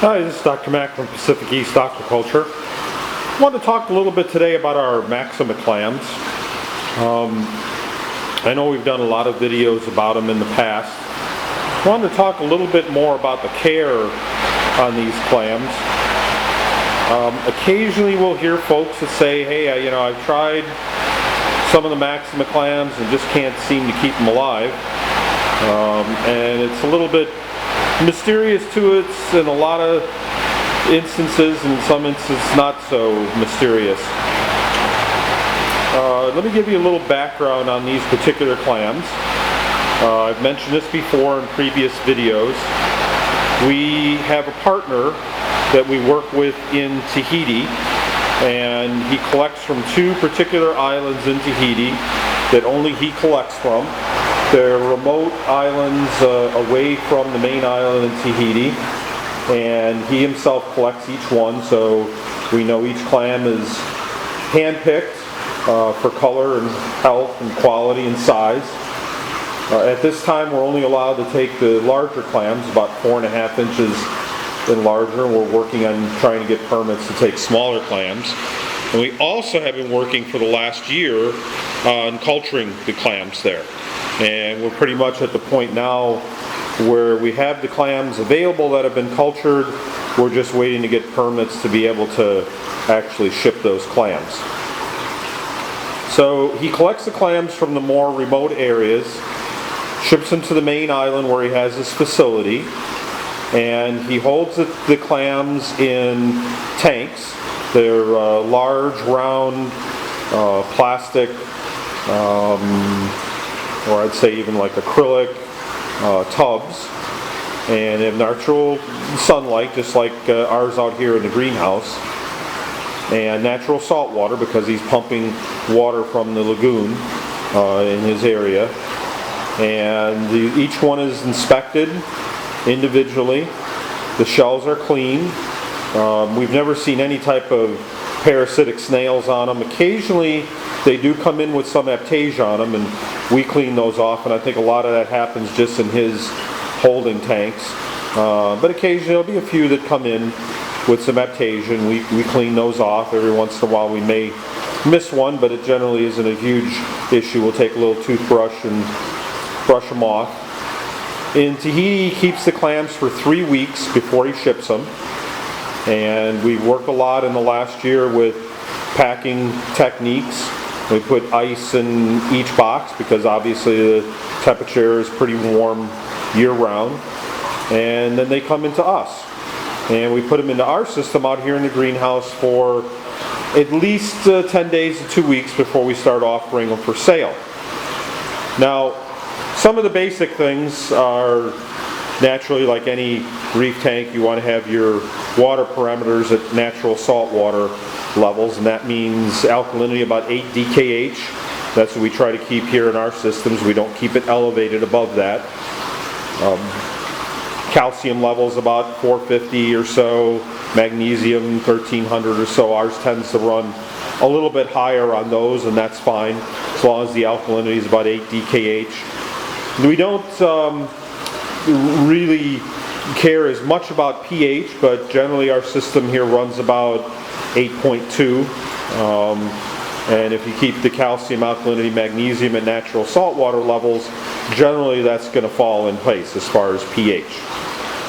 Hi, this is Dr. Mack from Pacific East Aquaculture. I want to talk a little bit today about our Maxima Clams. I know we've done a lot of videos about them in the past. I wanted to talk a little bit more about the care on these clams. Occasionally we'll hear folks that say, hey, I've tried some of the Maxima Clams and just can't seem to keep them alive. And it's a little bit mysterious to it in a lot of instances, and in some instances not so mysterious. Let me give you a little background on these particular clams. I've mentioned this before in previous videos. We have a partner that we work with in Tahiti, and he collects from two particular islands in Tahiti that only he collects from. They're remote islands away from the main island in Tahiti, and he himself collects each one, so we know each clam is hand-picked for color and health and quality and size. At this time we're only allowed to take the larger clams, about 4.5 inches and larger, and we're working on trying to get permits to take smaller clams. And we also have been working for the last year on culturing the clams there. And we're pretty much at the point now where we have the clams available that have been cultured. We're just waiting to get permits to be able to actually ship those clams. So he collects the clams from the more remote areas, ships them to the main island where he has his facility, and he holds the clams in tanks. They're large, round, plastic, or I'd say even like acrylic tubs, and they have natural sunlight just like ours out here in the greenhouse, and natural salt water because he's pumping water from the lagoon in his area. And each one is inspected individually. The shells are clean. We've never seen any type of parasitic snails on them. Occasionally they do come in with some aptasia on them, and we clean those off, and I think a lot of that happens just in his holding tanks. But occasionally there'll be a few that come in with some aptasia, and we clean those off. Every once in a while we may miss one, but it generally isn't a huge issue. We'll take a little toothbrush and brush them off. In Tahiti, he keeps the clams for 3 weeks before he ships them. And we've worked a lot in the last year with packing techniques. We put ice in each box because obviously the temperature is pretty warm year-round. And then they come into us. And we put them into our system out here in the greenhouse for at least 10 days to 2 weeks before we start offering them for sale. Now, some of the basic things are naturally, like any reef tank, you want to have your water parameters at natural salt water levels, and that means alkalinity about 8 DKH. That's what we try to keep here in our systems. We don't keep it elevated above that. Calcium levels about 450 or so, magnesium 1300 or so. Ours tends to run a little bit higher on those, and that's fine as long as the alkalinity is about 8 DKH. We don't really care as much about pH, but generally our system here runs about 8.2. And if you keep the calcium, alkalinity, magnesium, and natural salt water levels, generally that's going to fall in place as far as pH.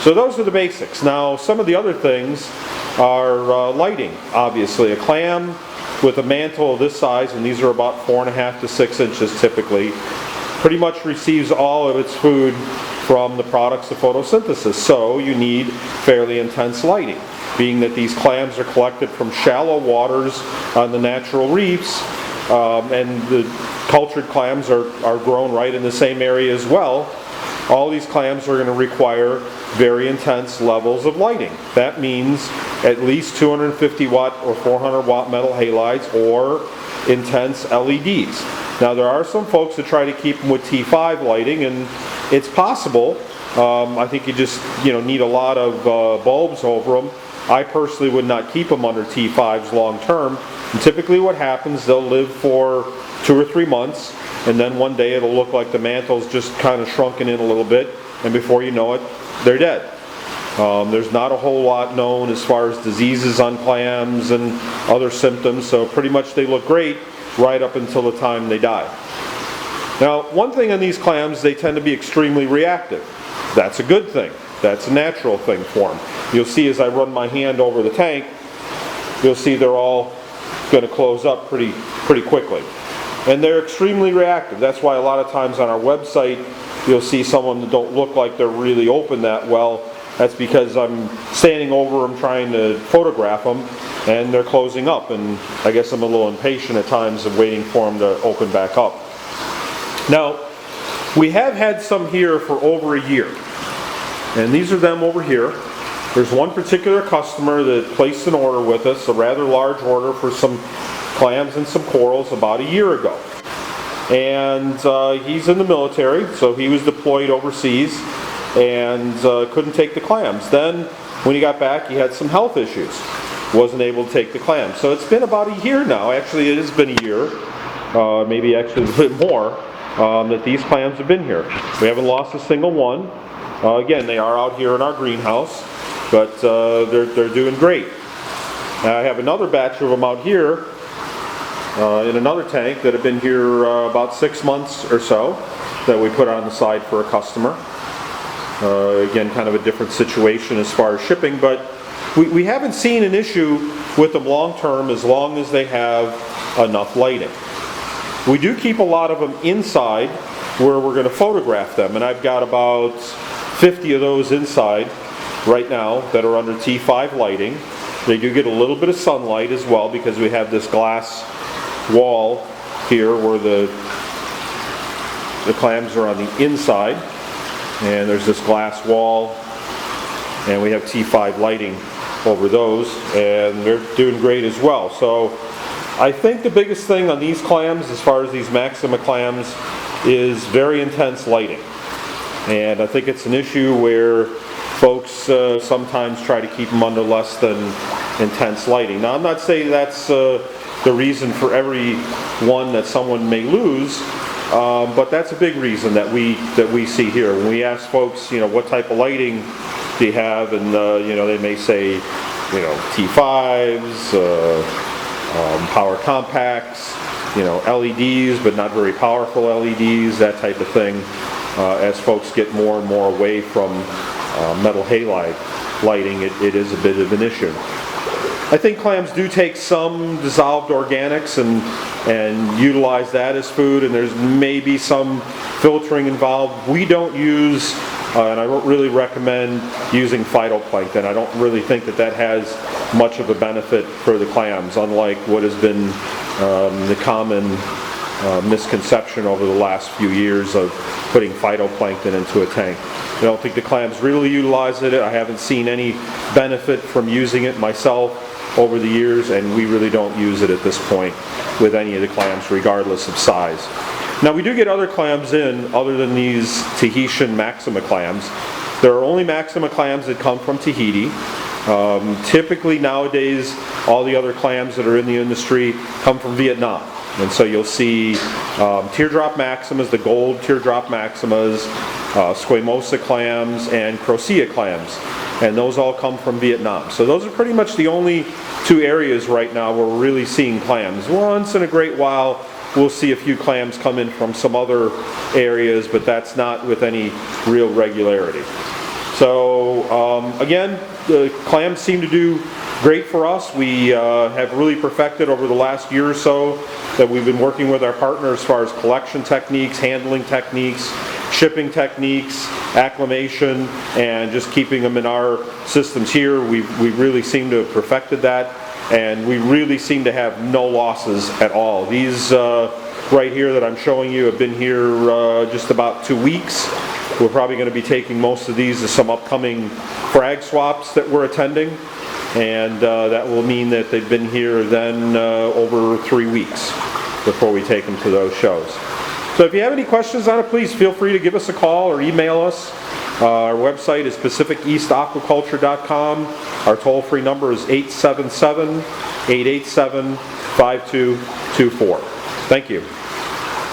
So those are the basics. Now, some of the other things are lighting, obviously. A clam with a mantle of this size, and these are about 4.5 to 6 inches typically, pretty much receives all of its food from the products of photosynthesis. So you need fairly intense lighting. Being that these clams are collected from shallow waters on the natural reefs, and the cultured clams are grown right in the same area as well, all these clams are going to require very intense levels of lighting. That means at least 250 watt or 400 watt metal halides or intense LEDs. Now there are some folks that try to keep them with T5 lighting, and it's possible. I think you just need a lot of bulbs over them. I personally would not keep them under T5s long term. And typically what happens, they'll live for 2 or 3 months, and then one day it'll look like the mantle's just kind of shrunken in a little bit, and before you know it, they're dead. There's not a whole lot known as far as diseases on clams and other symptoms, so pretty much they look great right up until the time they die. Now, one thing on these clams, they tend to be extremely reactive. That's a good thing. That's a natural thing for them. You'll see as I run my hand over the tank, you'll see they're all going to close up pretty quickly. And they're extremely reactive. That's why a lot of times on our website, you'll see someone that don't look like they're really open that well. That's because I'm standing over them trying to photograph them, and they're closing up. And I guess I'm a little impatient at times of waiting for them to open back up. Now, we have had some here for over a year. And these are them over here. There's one particular customer that placed an order with us, a rather large order for some clams and some corals about a year ago. And he's in the military, so he was deployed overseas and couldn't take the clams. Then, when he got back, he had some health issues. Wasn't able to take the clams. So it's been about a year now. Actually, it has been a year, maybe actually a bit more, that these clams have been here. We haven't lost a single one. Again, they are out here in our greenhouse, but they're doing great. Now, I have another batch of them out here in another tank that have been here about 6 months or so that we put on the side for a customer. Again, kind of a different situation as far as shipping, but we haven't seen an issue with them long term as long as they have enough lighting. We do keep a lot of them inside where we're going to photograph them, and I've got about 50 of those inside right now that are under T5 lighting. They do get a little bit of sunlight as well because we have this glass wall here where the clams are on the inside, and there's this glass wall, and we have T5 lighting over those, and they're doing great as well. So I think the biggest thing on these clams, as far as these Maxima clams, is very intense lighting. And I think it's an issue where folks sometimes try to keep them under less than intense lighting. Now, I'm not saying that's the reason for every one that someone may lose, but that's a big reason that we see here. When we ask folks, what type of lighting do you have, and they may say, T5s, power compacts, LEDs, but not very powerful LEDs, that type of thing. As folks get more and more away from metal halide lighting, it is a bit of an issue. I think clams do take some dissolved organics and utilize that as food, and there's maybe some filtering involved. We don't use, and I don't really recommend using phytoplankton. I don't really think that has much of a benefit for the clams, unlike what has been the common misconception over the last few years of putting phytoplankton into a tank. I don't think the clams really utilize it. I haven't seen any benefit from using it myself over the years, and we really don't use it at this point with any of the clams, regardless of size. Now, we do get other clams in other than these Tahitian Maxima clams. There are only Maxima clams that come from Tahiti. Typically nowadays, all the other clams that are in the industry come from Vietnam. And so you'll see teardrop maximas, the gold teardrop maximas, squamosa clams, and crocea clams. And those all come from Vietnam. So those are pretty much the only two areas right now where we're really seeing clams. Once in a great while, we'll see a few clams come in from some other areas, but that's not with any real regularity. So again, the clams seem to do great for us. We have really perfected over the last year or so that we've been working with our partner as far as collection techniques, handling techniques, shipping techniques, acclimation, and just keeping them in our systems here. We really seem to have perfected that, and we really seem to have no losses at all. These right here that I'm showing you have been here just about 2 weeks. We're probably going to be taking most of these to some upcoming frag swaps that we're attending, and that will mean that they've been here then over 3 weeks before we take them to those shows. So if you have any questions on it, please feel free to give us a call or email us. Our website is pacificeastaquaculture.com. Our toll-free number is 877-887-5224. Thank you.